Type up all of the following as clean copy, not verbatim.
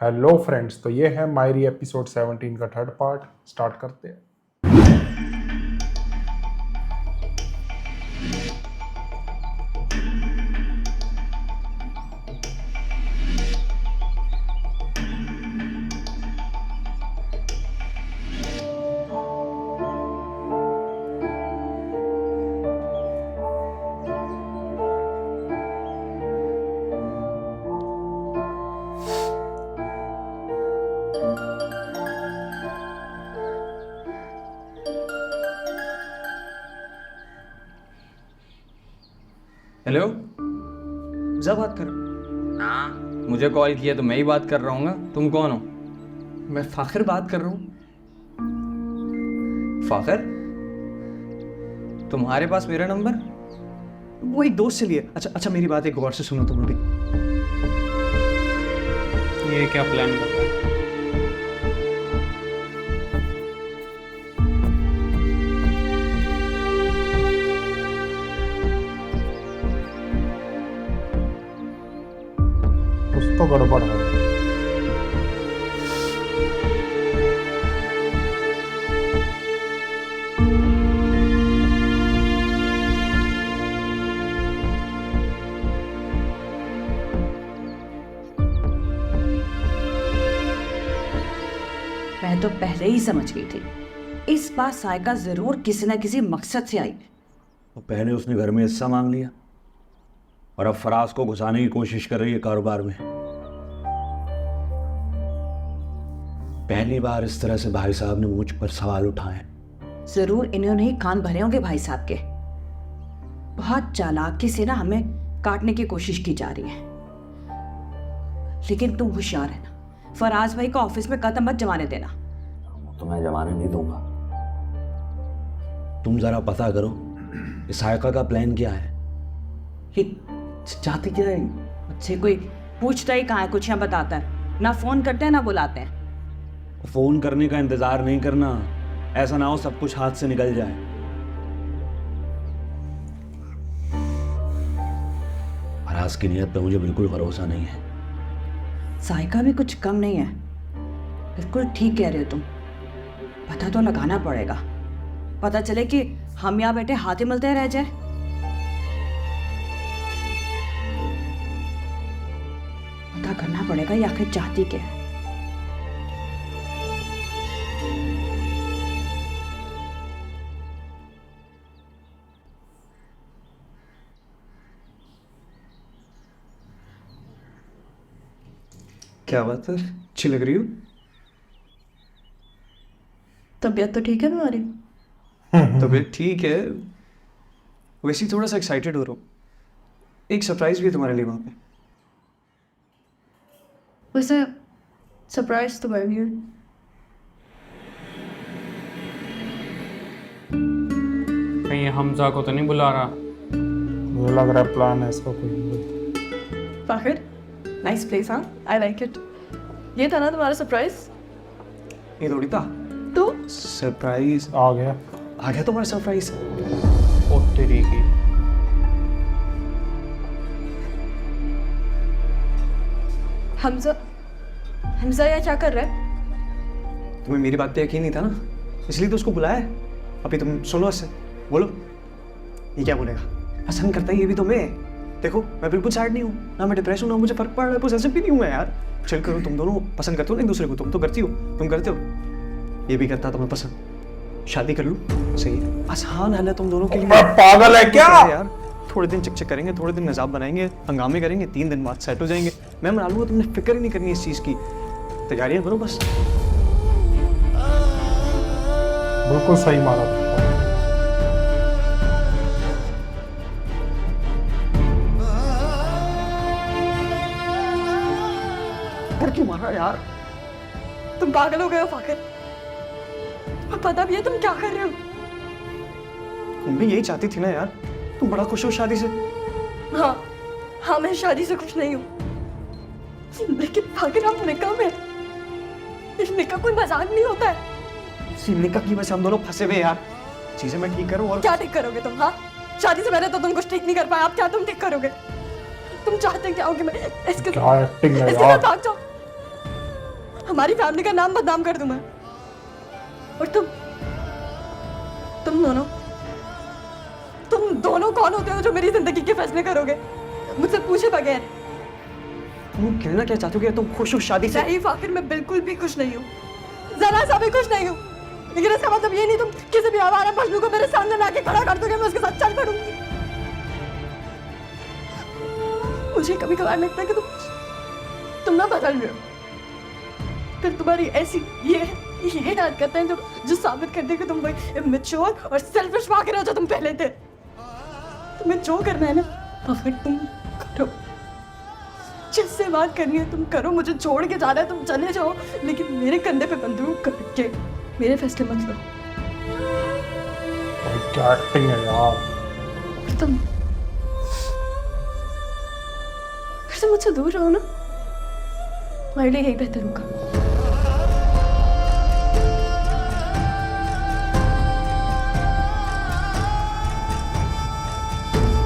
Hello friends, तो ये है मायरी एपिसोड 17 का थर्ड पार्ट। स्टार्ट करते हैं। हेलो, जा बात कर। हाँ, मुझे कॉल किया तो मैं ही बात कर रहा हूँ। तुम कौन हो? मैं फाखिर बात कर रहा हूँ। फाखिर, तुम्हारे पास मेरा नंबर? वो एक दोस्त से लिए। अच्छा, मेरी बात एक गौर से सुनो तुम अभी। ये क्या प्लान कर रहा है? कुछ तो गड़बड़ है। मैं तो पहले ही समझ गई थी इस बार सायका जरूर किसी न किसी मकसद से आई। तो पहले उसने घर में हिस्सा मांग लिया और अब फराज को घुसाने की कोशिश कर रही है कारोबार में। पहली बार इस तरह से भाई साहब ने मुझ पर सवाल उठाए। जरूर इन्होंने ही कान भरे होंगे भाई साहब के। बहुत चालाकी से ना हमें काटने की कोशिश की जा रही है। लेकिन तुम होशियार है ना, फराज भाई को ऑफिस में कदम मत जमाने देना। तो मैं जमाने नहीं दूंगा। तुम जरा पता करो कि सायका का प्लान क्या है। ये चाहती क्या है? अच्छे कोई पूछता ही कहाँ है, कुछ यहाँ बताता है ना। फोन करते हैं ना बुलाते हैं। फोन करने का इंतजार नहीं करना, ऐसा ना हो सब कुछ हाथ से निकल जाए। फराज की नीयत पे मुझे बिल्कुल भरोसा नहीं है। सायका भी कुछ कम नहीं है। बिल्कुल ठीक कह रहे हो तुम। पता तो लगाना पड़ेगा। पता चले कि हम यहाँ बैठे हाथी मलते रह जाए। पता करना पड़ेगा ये आखिर चाहती क्या है। क्या बात है, अच्छी लग रही हो। तबीयत तो ठीक है तुम्हारी? तबीयत ठीक है, वैसे ही थोड़ा सा एक्साइटेड हो रहा हूँ। एक सरप्राइज भी है तुम्हारे लिए वहाँ पे। वैसे सरप्राइज तो मैं भी हूँ। कहीं हमजा को तो नहीं बुला रहा? मुझे लग रहा है प्लान है इसका कोई। Fakhir, nice place. हाँ, आई लाइक इट। ये था ना तुम्हारा सरप्राइज? ये थोड़ी था तो सरप्राइज। आ गया। आ गया तुम्हारा सरप्राइज। ओ तेरी की। हमजा हमजा यहाँ क्या कर रहा है? तुम्हें मेरी बात पे यकीन नहीं था ना, इसलिए तो उसको बुलाया है। अभी तुम सुनो इससे, बोलो। ये क्या बोलेगा? पसंद करता है ये भी तुम्हें। देखो, मैं बिल्कुल सैड नहीं हूँ, ना मैं डिप्रेस हूँ, ना मुझे फर्क पड़ रहा है। पोसेसिव भी नहीं हूँ मैं यार। चल करो, तुम दोनों पसंद करते हो ना एक दूसरे को। तुम तो करती हो, तुम करते हो। ये भी करता तुम्हें पसंद। शादी कर लूँ, सही है। आसान है ना तुम दोनों के लिए। पागल है क्या यार? थोड़े दिन चक करेंगे, थोड़े दिन नजाब बनाएंगे, हंगामे करेंगे, 3 दिन बाद सेट हो जाएंगे। मैं मना लूँगा, तुमने फिक्र ही नहीं करनी इस चीज़ की। तैयारियां करो बस। बिल्कुल सही मारा। पर क्यों मारा यार? तुम पागल हो गए हो फाखिर। और पता भी है तुम क्या कर रहे हो। तुम भी यही चाहती थी ना यार। तुम बड़ा खुश हो शादी से। हाँ हाँ, मैं शादी से खुश नहीं हूँ। लेकिन फाखिर, आप निकाह में, इस निकाह कोई मजाक नहीं होता है। इसी निकाह की वजह से हम दोनों फंसे हुए यार। चीजें मैं ठीक करूँ और क्या ठीक करोगे तुम? हाँ, शादी से पहले तो तुम कुछ ठीक नहीं कर पाए, आप क्या तुम ठीक करोगे? तुम चाहते क्या हो कि मैं इसके क्या एक्टिंग है इसके यार। साथ भाग जाऊं? हमारी फैमिली का नाम बदनाम कर दूं मैं। और तुम दोनों कौन होते हो जो मेरी जिंदगी के फैसले करोगे मुझसे पूछे बगैर? तुम कहना क्या चाहते हो कि तुम खुश हो शादी से? नहीं फाकिर, मैं बिल्कुल भी खुश नहीं हूँ, जरा सा भी खुश नहीं हूँ। लेकिन इसका मतलब ये नहीं तुम किसी भी आवारा पशु को मेरे सामने लाके खड़ा कर दोगे, मैं उसके साथ चल पड़ूंगी। मुझे कभी कभार लगता है कि तुम ना बदल रहे हो, फिर तुम्हारी ऐसी ये हरकतें हैं जो साबित करते हैं कि तुम वही इमैच्योर और सेल्फिश फाकिर हो जो तुम पहले थे। तुम्हें जो करना है ना फाकिर तुम करो, जिससे बात करनी है तुम करो, मुझे छोड़ के जाना है तुम चले जाओ, लेकिन मेरे कंधे पे बंदूक करके मेरे फैसले मत लो। क्या एक्टिंग है यार। तुम मुझसे दूर रहो ना, मेरे लिए यही बेहतर होगा।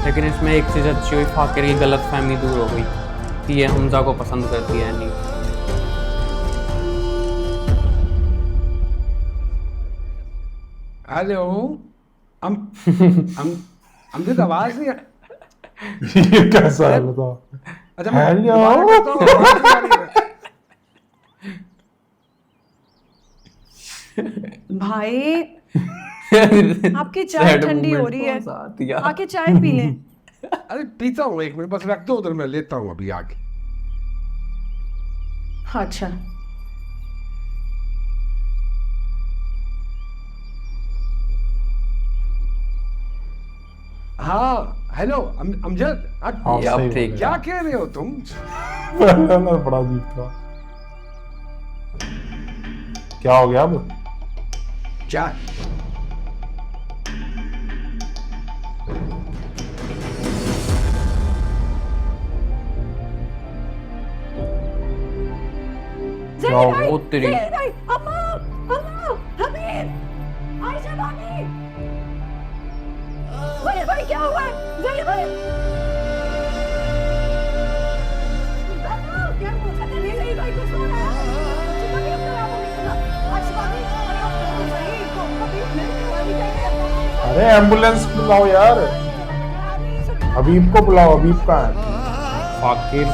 लेकिन इसमें एक चीज़ अच्छी हुई, फाकिर की गलतफहमी दूर हो गई कि ये हमजा को पसंद करती है नहीं। हेलो, अमजद आवाज नहीं ये कैसा है बताओ। अच्छा मैं हेलो। दोबारा करता हूँ, आवाज नहीं आ रही है। भाई आपकी चाय ठंडी हो रही है, आके चाय पी लें। अरे पीता हूँ, एक मिनट बस रख दो उधर, मैं लेता हूँ अभी आके। अच्छा हाँ हेलो अमजद, हाँ, ये अब सही ठीक बोले। क्या कह रहे हो तुम? बड़ा अजीब था। क्या हो गया अब? क्या? क्या हो गया? वो तेरी अम्मा, हबीब, आयशा भाभी, भाई क्या हुआ है? भाई क्या हुआ? नहीं भाई कुछ हो रहा है। अरे एम्बुलेंस बुलाओ यार, हबीब को बुलाओ, हबीब का है। फाकिर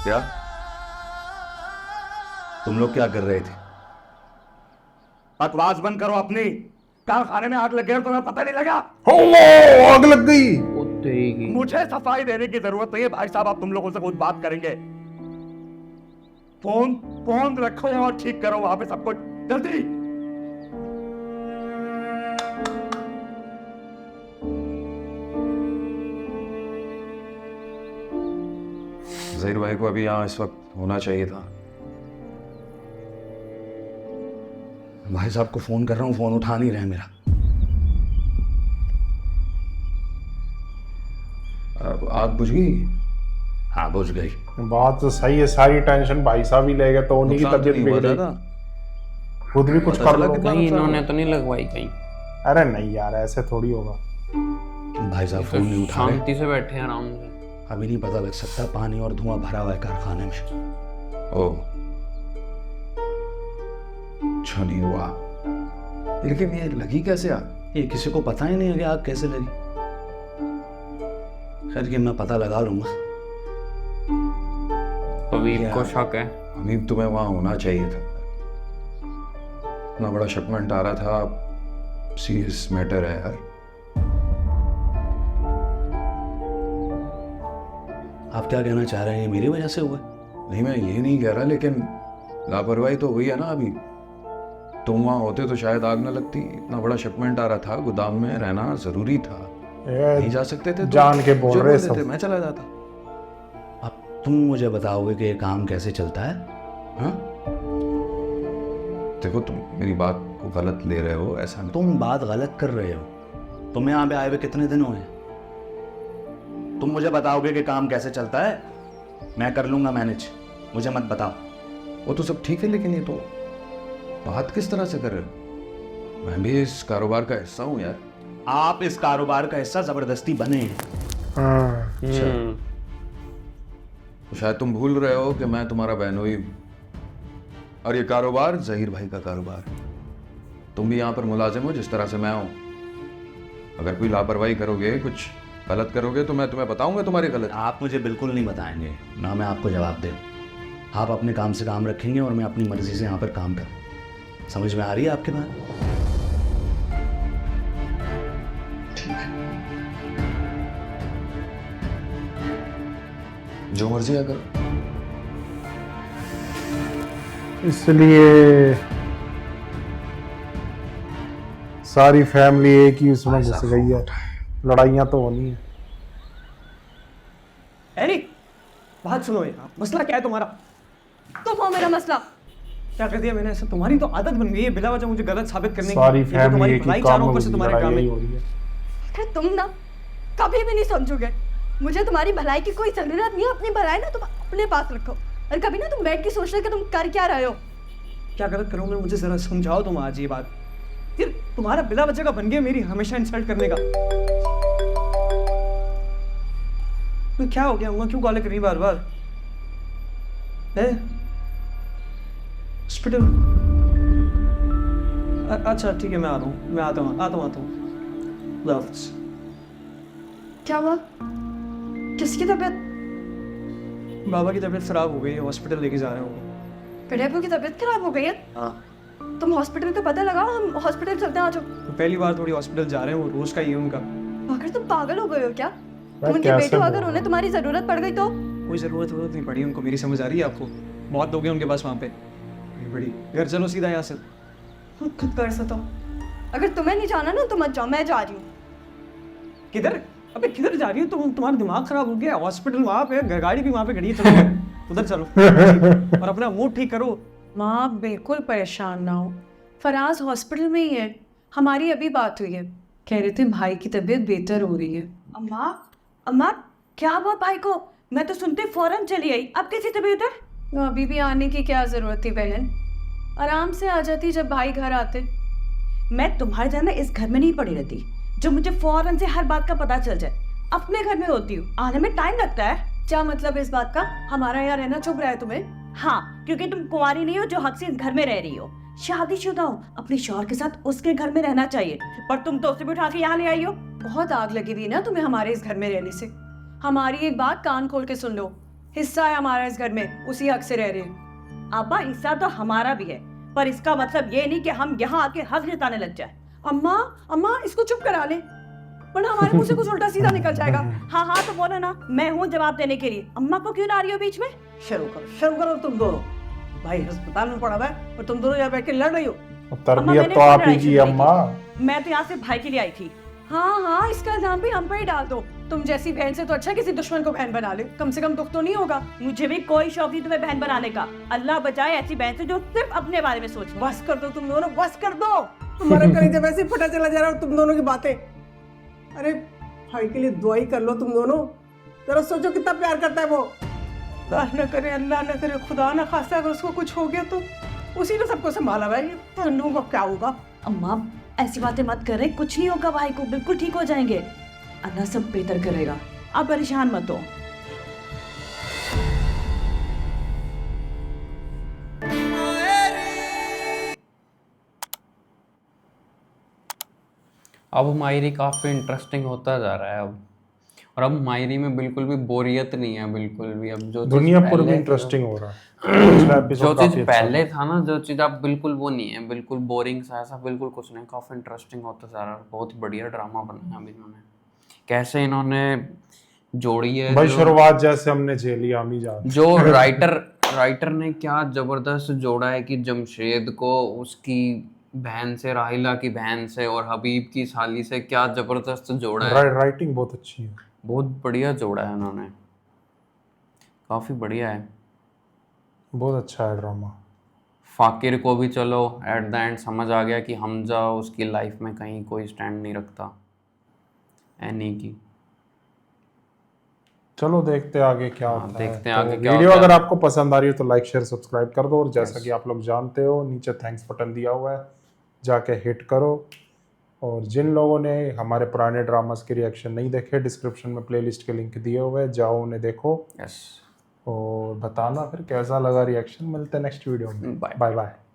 क्या तुम लोग क्या कर रहे थे? बकवास बंद करो अपनी। कारखाने में आग लग गई और तुम्हें पता नहीं लगा? ओ, आग लग गई। वो तेरी की मुझे सफाई देने की जरूरत नहीं है भाई साहब, आप तुम लोगों से कुछ बात करेंगे। फोन रखो और ठीक करो वहां पे सब कुछ जल्दी। ज़हीर भाई को अभी यहाँ इस वक्त होना चाहिए था। भाई साहब को फोन कर रहा हूँ, फोन उठा नहीं रहे मेरा। अब आग बुझ गई? हाँ बुझ गई। बात तो सही है, सारी टेंशन भाई साहब ही ले गए तो उन्हीं की नुकसान तो तबीयत नहीं हुआ बिगड़ ज़्यादा? गई। खुद भी कुछ पता कर चला लो। कितना कहीं नुकसान इन्होंने हुआ? तो नहीं लगवाई कहीं? अरे नहीं यार, ऐसे थोड़ी होगा। भाई साहब तो फोन नहीं उठा रहे। शांति से बैठे हैं आराम से। अभी नहीं पता लग सकता, पानी और धुआं भरा हुआ है कारखाने में। ओह, अच्छा नहीं हुआ। लेकिन ये लगी कैसे आग? ये किसी को पता ही नहीं है कि आग कैसे लगी। खैर कि मैं पता लगा लूंगा। हबीब को शक है। अमीब तुम्हें वहां होना चाहिए था। इतना बड़ा शिपमेंट आ रहा था, सीरियस मैटर है यार। आप क्या कहना चाह रहे हैं, मेरी वजह से हुआ? नहीं मैं ये नहीं कह रहा, लेकिन लापरवाही तो हुई है ना। अभी तुम वहां होते तो शायद आग न लगती। इतना बड़ा शिपमेंट आ रहा था, गोदाम में रहना जरूरी था। नहीं जा सकते थे तो जान के बोल जो रहे बोलते थे, सब। मैं चला जाता। अब तुम मुझे बताओगे कि ये काम कैसे चलता है? हाँ? देखो तुम मेरी बात को गलत ले रहे हो, ऐसा नहीं। तुम बात गलत कर रहे हो। तुम यहाँ पे आए हुए कितने दिन हुए? तुम मुझे बताओगे कि काम कैसे चलता है? मैं कर लूंगा मैनेज, मुझे मत बताओ। वो तो सब ठीक है, लेकिन ये तो बात किस तरह से कर रहे हो? मैं भी इस कारोबार का हिस्सा हूँ यार। आप इस कारोबार का हिस्सा जबरदस्ती बने हैं। हाँ, तो शायद तुम भूल रहे हो कि मैं तुम्हारा बहनोई हूं और ये कारोबार जहीर भाई का कारोबार है। तुम भी यहाँ पर मुलाजिम हो जिस तरह से मैं हूं। अगर कोई लापरवाही करोगे, कुछ गलत करोगे तो मैं तुम्हें बताऊंगा तुम्हारी गलत। आप मुझे बिल्कुल नहीं बताएंगे, ना मैं आपको जवाब दूं। आप अपने काम से काम रखेंगे और मैं अपनी मर्जी से यहाँ पर काम करूँ। समझ में आ रही है आपके बात? जो मर्जी अगर इसलिए सारी फैमिली एक ही उसमें घुस गई है, लड़ाइयाँ तो होनी है। एनी बात सुनो यार, मसला क्या है तुम्हारा? तुम हो मेरा मसला। क्या कर दिया मैंने ऐसा? तुम्हारी तो आदत बन गई है बिला वजह मुझे गलत साबित करने की। सारी ये तो फैमिली तुम्हारी एक ही भलाई काम चारों में ऊपर से तुम्हारे काम लड़ाई है। हो रही है। अरे तुम ना कभी भी नहीं समझोगे। मुझे तुम्हारी भलाई की कोई जरूरत नहीं है। अपनी भलाई ना तुम अपने पास रखो और कभी ना तुम बैठ के सोच रहे कि तुम कर क्या रहे हो। क्या गलत करूँ मैं? मुझे जरा समझाओ तुम आज ये बात। फिर तुम्हारा बिला वजह का बन गया मेरी हमेशा इंसल्ट करने का। तो क्या हो गया? हुआ क्यों कॉल कर रही बार बार? हॉस्पिटल? अच्छा ठीक है, मैं आ रहा हूँ, मैं आता हूँ। खुदा हाफिज़। क्या हुआ? किसकी तबीयत? बाबा की तबीयत खराब हो गई है, हॉस्पिटल लेके जा रहे हो। कड़ेबू की तबीयत खराब हो गई है? हाँ। तुम हॉस्पिटल तो पता लगाओ, हम हॉस्पिटल चलते हैं। आ जाओ। तो पहली बार थोड़ी हॉस्पिटल जा रहे हैं, वो रोज का ही है उनका। अगर तुम पागल हो गए हो क्या? मैं तुम उनके कैसे बेटे हो, बोल अगर रहा उन्हें तुम्हारी जरूरत पड़ गई तो? कोई जरूरत नहीं पड़ी उनको, मेरी समझ आ रही है आपको? बहुत लोग हैं उनके पास वहाँ पे। नहीं पड़ी। घर चलो सीधा यहाँ से। खुद कर सकता हूँ। अगर तुम्हें नहीं जाना ना तो मत जाओ, मैं जा रही हूँ। किधर? अबे किधर जा रही हो तुम? तुम्हारा दिमाग खराब हो गया। हॉस्पिटल वहाँ पे, गाड़ी भी वहाँ पे खड़ी है। चलो उधर चलो और अपना मूड ठीक करो। माँ बिल्कुल परेशान ना हो, फराज हॉस्पिटल में ही है। हमारी अभी बात हुई है, कह रहे थे भाई की तबीयत बेहतर हो रही है। अम्मा अम्मा क्या हुआ भाई को? मैं तो सुनते फौरन चली आई, अब कैसी तबीयत है? तो अभी भी आने की क्या जरूरत थी बहन? आराम से आ जाती जब भाई घर आते। मैं तुम्हारे जाना इस घर में नहीं पड़ी रहती जो मुझे फौरन से हर बात का पता चल जाए। अपने घर में होती हूँ, आने में टाइम लगता है। क्या मतलब इस बात का? हमारा यहाँ रहना चुभ रहा है तुम्हें? हाँ, क्योंकि तुम कुंवारी नहीं हो जो हक से इस घर में रह रही हो। शादीशुदा हो, अपने शौहर के साथ उसके घर में रहना चाहिए, पर तुम तो उसे भी उठा के यहाँ ले आई हो। बहुत आग लगी हुई ना तुम्हें हमारे इस घर में रहने से। हमारी एक बात कान खोल के सुन लो, हिस्सा है हमारा इस घर में, उसी हक से रह रहे हैं। अब्बा हिस्सा तो हमारा भी है, पर इसका मतलब ये नहीं कि हम यहाँ आके हक जताने लग जाए। अम्मा इसको चुप करा ले, वरना हमारे मुंह से कुछ उल्टा सीधा निकल जाएगा। हाँ तो बोलो ना, मैं हूँ जवाब देने के लिए। अम्मा को क्यों ला रही हो बीच में? शुरू करो तुम दोनों। भाई अस्पताल में पड़ा हुआ है और तुम दोनों यहाँ बैठ के लड़ रही हो। तरबियत तो आप ही की है अम्मा। मैं तो यहाँ से भाई के लिए आई थी। हाँ इसका इल्जाम भी हम पर ही डाल दो। तुम जैसी बहन से तो अच्छा किसी दुश्मन को बहन बना ले, कम से कम दुख तो नहीं होगा। मुझे भी कोई शौक नहीं तुम्हें बहन बनाने का। अल्लाह बचाए ऐसी बहन से जो सिर्फ अपने बारे में सोचे। बस कर दो तुम दोनों, बस कर दो। तुम्हारे कलेजे वैसे ही फटा चला जा रहा है तुम दोनों की बातें। अरे भाई के लिए दुआई कर लो तुम दोनों। जरा सोचो कितना प्यार करता है वो। अल्लाह न करे, अल्लाह न करे, खुदा न खास्ता अगर उसको कुछ हो गया तो उसी ने सबको संभाला है। तन्नू को क्या होगा? अम्मा ऐसी बातें मत कर रहे, कुछ नहीं होगा भाई को, बिल्कुल ठीक हो जाएंगे। अल्लाह सब बेहतर करेगा, आप परेशान मत हो। अब मायरी काफ़ी इंटरेस्टिंग होता जा रहा है अब, और अब मायरी में बिल्कुल भी बोरियत नहीं है बिल्कुल भी। अब जो दुनियापुर भी इंटरेस्टिंग हो रहा है। जो चीज़ पहले था ना, जो चीज़ अब बिल्कुल वो नहीं है, बिल्कुल बोरिंग सा ऐसा बिल्कुल कुछ नहीं, काफ़ी इंटरेस्टिंग होता जा रहा है। बहुत बढ़िया ड्रामा बना है अभी इन्होंने, कैसे इन्होंने जोड़ी है भाई। शुरुआत जैसे हमने झेली हम ही जानते। जो राइटर ने क्या जबरदस्त जोड़ा है कि जमशेद को उसकी बहन से, राहिला की बहन से और हबीब की साली से क्या जबरदस्त जोड़ा है। राइटिंग बहुत अच्छी है, बहुत बढ़िया जोड़ा है इन्होंने, काफ़ी बढ़िया है, बहुत अच्छा है ड्रामा। फाकिर को भी चलो एट द एंड समझ आ गया कि हमजा उसकी लाइफ में कहीं कोई स्टैंड नहीं रखता एनी की। चलो देखते हैं आगे क्या होता है। देखते हैं आगे तो क्या वीडियो होता है। अगर आपको पसंद आ रही है तो लाइक शेयर सब्सक्राइब कर दो, और जैसा कि आप लोग जानते हो नीचे थैंक्स बटन दिया हुआ है, जाके हिट करो। और जिन लोगों ने हमारे पुराने ड्रामास के रिएक्शन नहीं देखे, डिस्क्रिप्शन में प्लेलिस्ट के लिंक दिए हुए हैं, जाओ उन्हें देखो यस और बताना फिर कैसा लगा रिएक्शन। मिलते हैं नेक्स्ट वीडियो में। Bye bye bye.